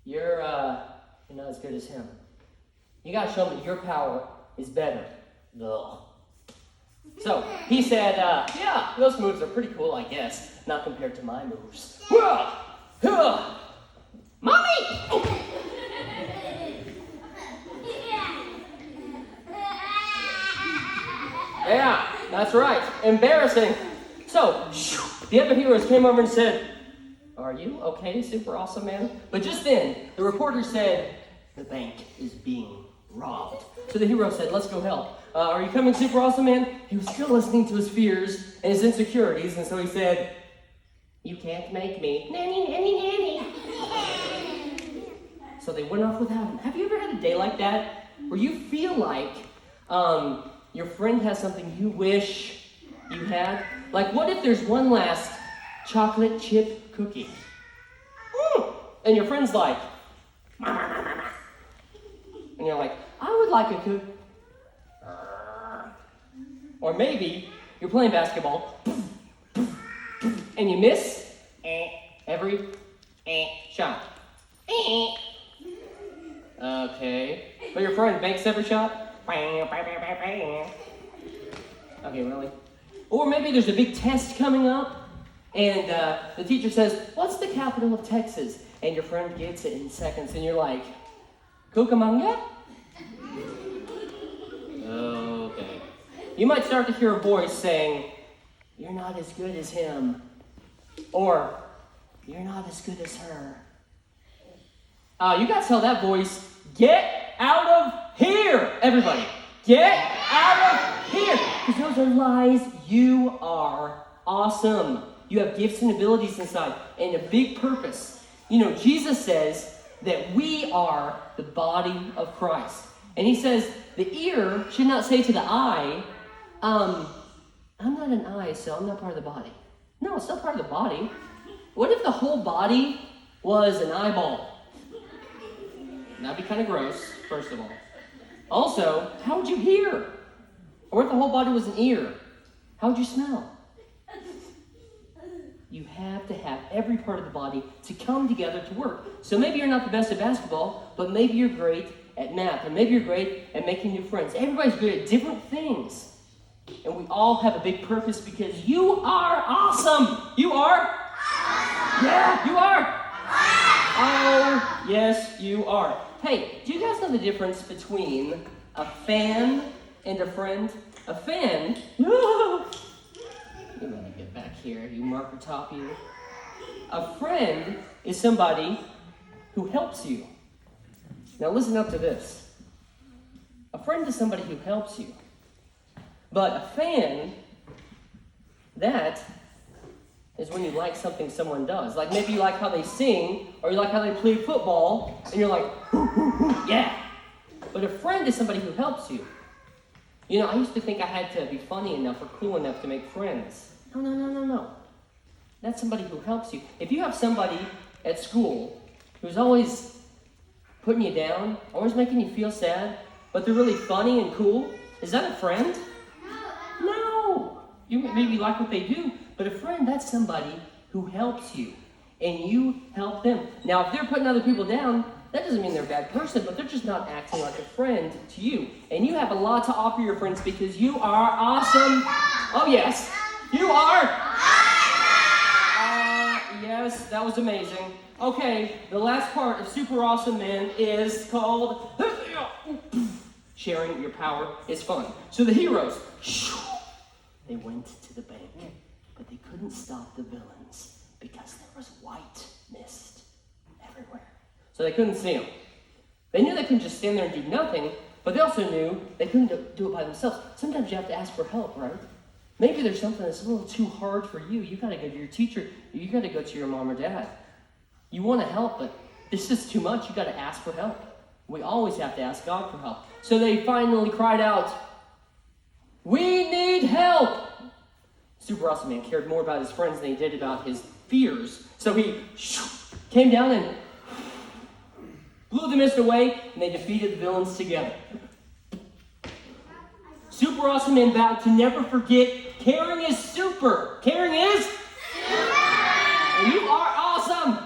you're not as good as him. You got to show him that your power is better. Ugh. So he said, yeah, those moves are pretty cool, I guess. Not compared to my moves. Mommy! Oh. Yeah, that's right. Embarrassing. So, the other heroes came over and said, are you okay, super awesome man? But just then, the reporter said, the bank is being robbed. So the hero said, let's go help. Are you coming, super awesome man? He was still listening to his fears and his insecurities, and so he said, you can't make me. Nanny, nanny, nanny. So they went off without him. Have you ever had a day like that where you feel like your friend has something you wish you had? Like, what if there's one last chocolate chip cookie? And your friend's like, and you're like, I would like a cookie. Or maybe you're playing basketball and you miss every shot. Okay. But your friend makes every shot? Okay, really? Or maybe there's a big test coming up and the teacher says, what's the capital of Texas? And your friend gets it in seconds and you're like, Cucamonga? Okay. You might start to hear a voice saying, you're not as good as him. Or, you're not as good as her. You got to tell that voice, get out of here, everybody. Get out of here. Because those are lies. You are awesome. You have gifts and abilities inside and a big purpose. You know, Jesus says that we are the body of Christ. And he says the ear should not say to the eye, I'm not an eye, so I'm not part of the body. No, it's still part of the body. What if the whole body was an eyeball? That'd be kind of gross, first of all. Also, how would you hear? Or if the whole body was an ear, how would you smell? You have to have every part of the body to come together to work. So maybe you're not the best at basketball, but maybe you're great at math, and maybe you're great at making new friends. Everybody's good at different things. And we all have a big purpose because you are awesome. You are? Yeah, you are. Oh, yes, you are. Hey, do you guys know the difference between a fan and a friend? A fan, you better get back here, you marker top you. A friend is somebody who helps you. Now listen up to this. A friend is somebody who helps you. But a fan, that is when you like something someone does. Like maybe you like how they sing, or you like how they play football, and you're like, yeah. But a friend is somebody who helps you. You know, I used to think I had to be funny enough or cool enough to make friends. No. That's somebody who helps you. If you have somebody at school who's always putting you down, always making you feel sad, but they're really funny and cool, is that a friend? No. You maybe like what they do, but a friend, that's somebody who helps you, and you help them. Now, if they're putting other people down, that doesn't mean they're a bad person, but they're just not acting like a friend to you. And you have a lot to offer your friends because you are awesome. Oh, yes. You are. Yes, that was amazing. Okay, the last part of Super Awesome Man is called sharing your power is fun. So the heroes, they went to the bank, but they couldn't stop the villains because there was white mist everywhere. So they couldn't see them. They knew they couldn't just stand there and do nothing, but they also knew they couldn't do it by themselves. Sometimes you have to ask for help, right? Maybe there's something that's a little too hard for you. You got to go to your teacher. You got to go to your mom or dad. You want to help, but this is too much. You got to ask for help. We always have to ask God for help. So they finally cried out, "We need help!" Super Awesome Man cared more about his friends than he did about his fears. So he came down and blew the mist away, and they defeated the villains together. Super Awesome Man vowed to never forget caring is super. Caring is? Super! And you are awesome.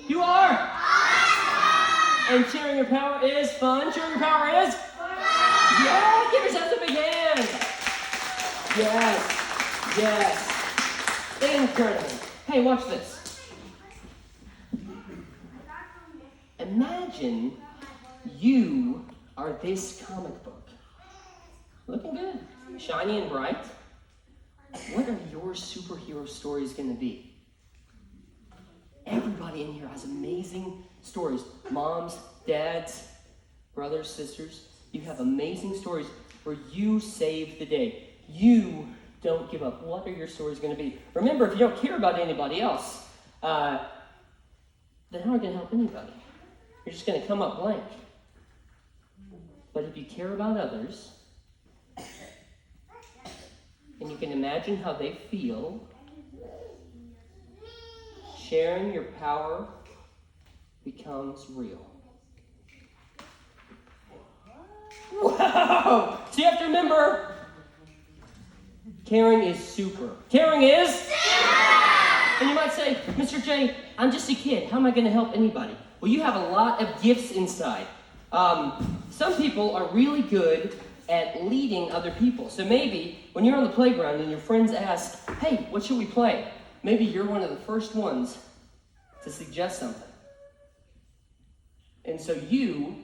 You are? Awesome! And sharing your power is fun. Sharing your power is fun. Yeah, give yourself a big hand. Yes. Incredible. Hey, watch this. Imagine you are this comic book. Looking good. Shiny and bright. What are your superhero stories going to be? Everybody in here has amazing stories. Moms, dads, brothers, sisters. You have amazing stories where you save the day. You don't give up. What are your stories going to be? Remember, if you don't care about anybody else, then how are you going to help anybody? You're just going to come up blank. But if you care about others, and you can imagine how they feel, sharing your power becomes real. Wow! So you have to remember, caring is super. Caring is? And you might say, Mr. J, I'm just a kid. How am I going to help anybody? Well, you have a lot of gifts inside. Some people are really good at leading other people. So maybe when you're on the playground and your friends ask, hey, what should we play? Maybe you're one of the first ones to suggest something. And so you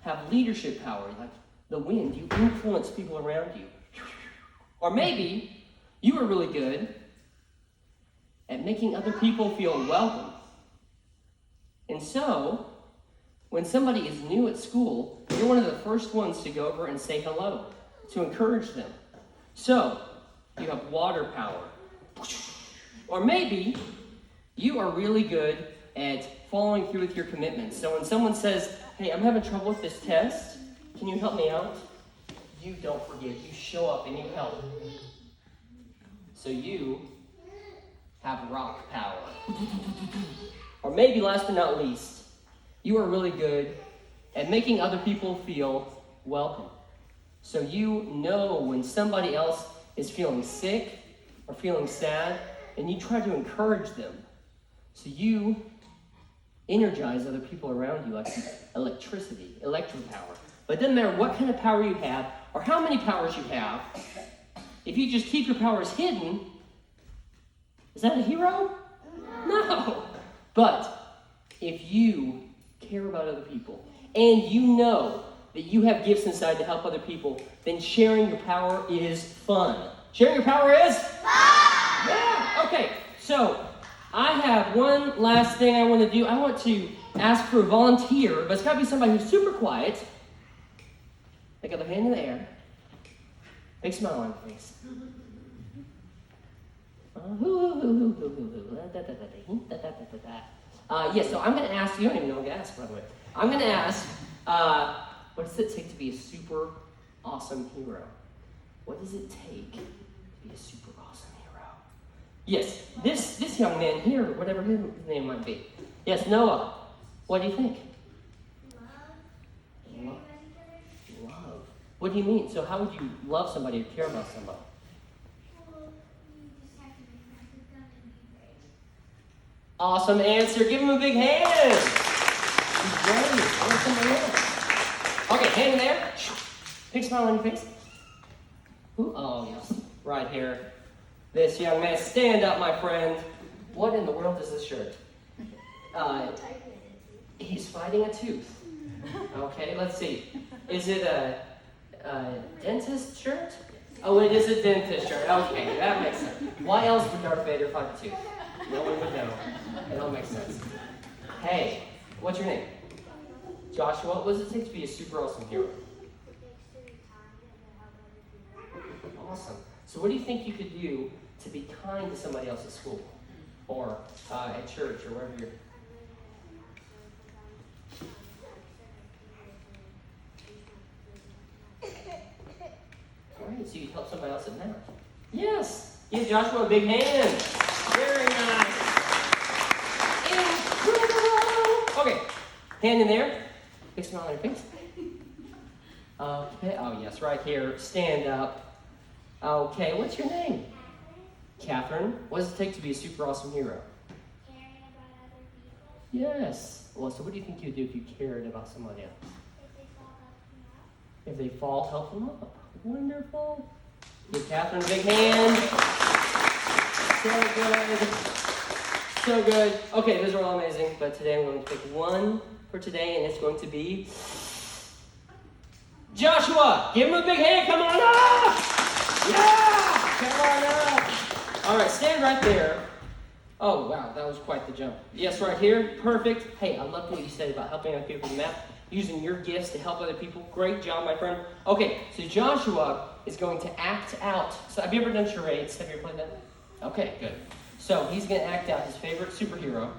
have leadership power, like the wind. You influence people around you. Or maybe you are really good at making other people feel welcome. And so, when somebody is new at school, you're one of the first ones to go over and say hello, to encourage them. So, you have water power. Or maybe you are really good at following through with your commitments. So when someone says, hey, I'm having trouble with this test, can you help me out? You don't forget. You show up and you help. So you have rock power. Or maybe last but not least, you are really good at making other people feel welcome. So you know when somebody else is feeling sick or feeling sad, and you try to encourage them. So you energize other people around you like electricity, electric power. But it doesn't matter what kind of power you have or how many powers you have. If you just keep your powers hidden, is that a hero? No. But if you care about other people and you know that you have gifts inside to help other people, then sharing your power is fun. Sharing your power is fun! Yeah! Okay, so I have one last thing I want to do. I want to ask for a volunteer, but it's got to be somebody who's super quiet. They got their hand in the air. Big smile on your face. Yes, so I'm going to ask, you don't even know what to ask, by the way. I'm going to ask, what does it take to be a super awesome hero? What does it take to be a super awesome hero? Yes, this young man here, whatever his name might be. Yes, Noah, what do you think? Love. Love. What do you mean? So how would you love somebody or care about somebody? Awesome answer. Give him a big hand. He's ready. I want somebody else. Okay, hand in there. Big smile on your face. Ooh, oh, yes. Right here. This young man. Stand up, my friend. What in the world is this shirt? He's fighting a tooth. Okay, let's see. Is it a dentist shirt? Oh, it is a dentist shirt. Okay, that makes sense. Why else would Darth Vader fight a tooth? No one would know. It all makes sense. Hey, what's your name? Joshua. What does it take to be a super awesome hero? Awesome. So what do you think you could do to be kind to somebody else at school? Or at church, or wherever you're... All right, so you help somebody else at math. Yes! Give Joshua a big hand. Very nice. Incredible! Okay, hand in there. Big smile on your face. Okay, oh yes, right here. Stand up. Okay, what's your name? Catherine. What does it take to be a super awesome hero? Yes. Well, so what do you think you'd do if you cared about somebody else? If they fall, help them up. Wonderful. Give Catherine a big hand. So good. So good. Okay, those are all amazing, but today I'm going to pick one for today, and it's going to be Joshua. Give him a big hand. Come on up. Yeah. Come on up. All right, stand right there. Oh, wow, that was quite the jump. Yes, right here. Perfect. Hey, I love what you said about helping other people with the map, using your gifts to help other people. Great job, my friend. Okay, so Joshua is going to act out. So have you ever done charades? Have you ever played that? Okay, good. So he's going to act out his favorite superhero.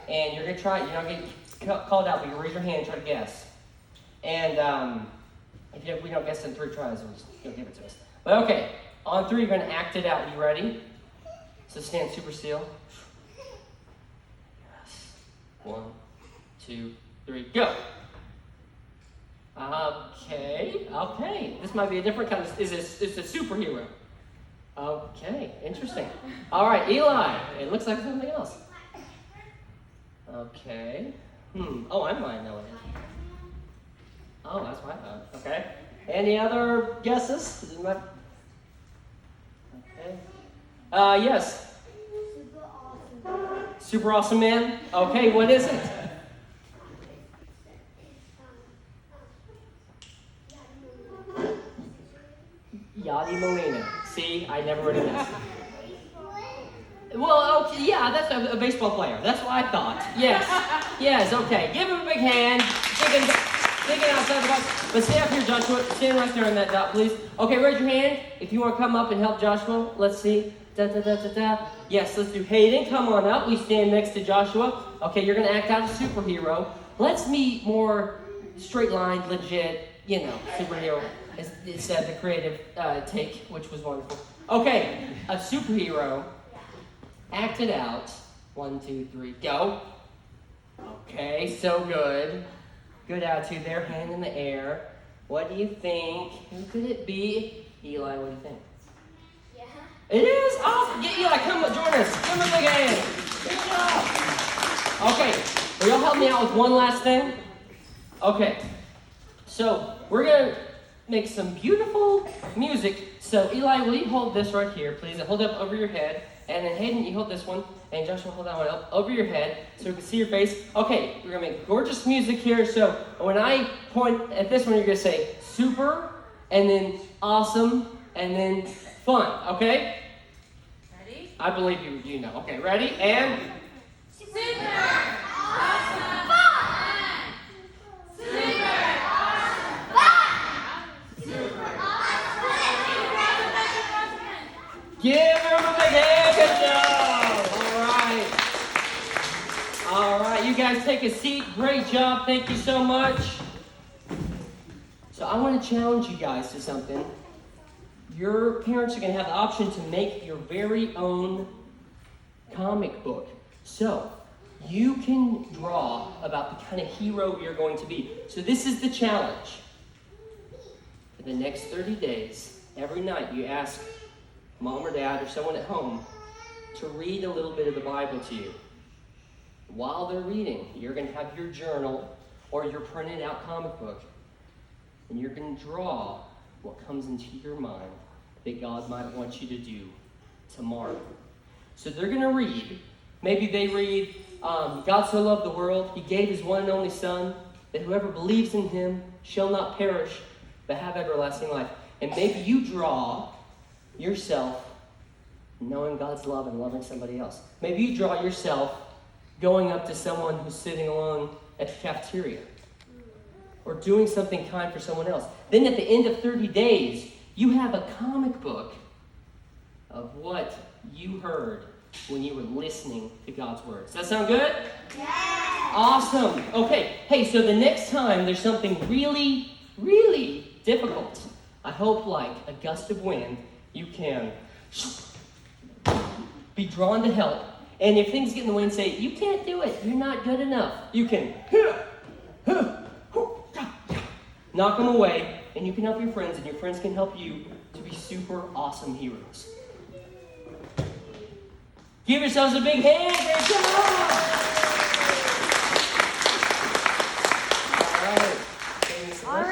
And you're going to try it. You're not going to get called out, but you raise your hand and try to guess. And if we don't guess in 3 tries, you'll give it to us. But okay, on 3, you're going to act it out. You ready? So stand super still. Yes. 1, 2, 3, go. Okay. This might be a different kind of, it's a superhero. Okay, interesting. All right, Eli, it looks like something else. Okay. Oh, I might know it. Oh, that's what I thought. Okay. Any other guesses? Okay. Yes. Super awesome man? Okay, what is it? Yadi Molina. See, I never would have guessed. Well, okay, yeah, that's a baseball player. That's what I thought. Yes, okay. Give him a big hand. Thinking outside the box. But stay up here, Joshua. Stand right there on that dot, please. Okay, raise your hand if you want to come up and help Joshua. Let's see. Yes, let's do Hayden. Come on up. We stand next to Joshua. Okay, you're going to act out a superhero. Let's meet more straight line, legit, superhero instead of the creative take, which was wonderful. Okay, a superhero. Act it out. 1, 2, 3, go. Okay, so good. Good attitude there, hand in the air. What do you think? Who could it be? Eli, what do you think? Yeah. It is? Awesome. Get Eli, come join us. Give him a big hand. Good job. Okay, will y'all help me out with one last thing? Okay, so we're going to make some beautiful music. So Eli, will you hold this right here, please? And hold it up over your head. And then Hayden, you hold this one. And Joshua, hold that one up over your head so we can see your face. Okay, we're going to make gorgeous music here. So when I point at this one, you're going to say super, and then awesome, and then fun. Okay? Ready? I believe you know. Okay, ready? And? Super awesome fun! Super awesome fun! Super awesome fun! Give him a big hand. Good job. All right, you guys take a seat. Great job. Thank you so much. So I want to challenge you guys to something. Your parents are going to have the option to make your very own comic book. So you can draw about the kind of hero you're going to be. So this is the challenge. For the next 30 days, every night you ask mom or dad or someone at home to read a little bit of the Bible to you. While they're reading, you're going to have your journal or your printed out comic book, and you're going to draw what comes into your mind that God might want you to do tomorrow. So they're going to read. Maybe they read, God so loved the world, he gave his one and only Son, that whoever believes in him shall not perish, but have everlasting life. And maybe you draw yourself knowing God's love and loving somebody else. Maybe you draw yourself going up to someone who's sitting alone at the cafeteria, or doing something kind for someone else. Then at the end of 30 days, you have a comic book of what you heard when you were listening to God's word. Does that sound good? Yeah. Awesome. Okay, hey, so the next time there's something really, really difficult, I hope like a gust of wind, you can be drawn to help. And if things get in the way and say, you can't do it, you're not good enough, you can knock them away, and you can help your friends, and your friends can help you to be super awesome heroes. Give yourselves a big hand. Great job! All right.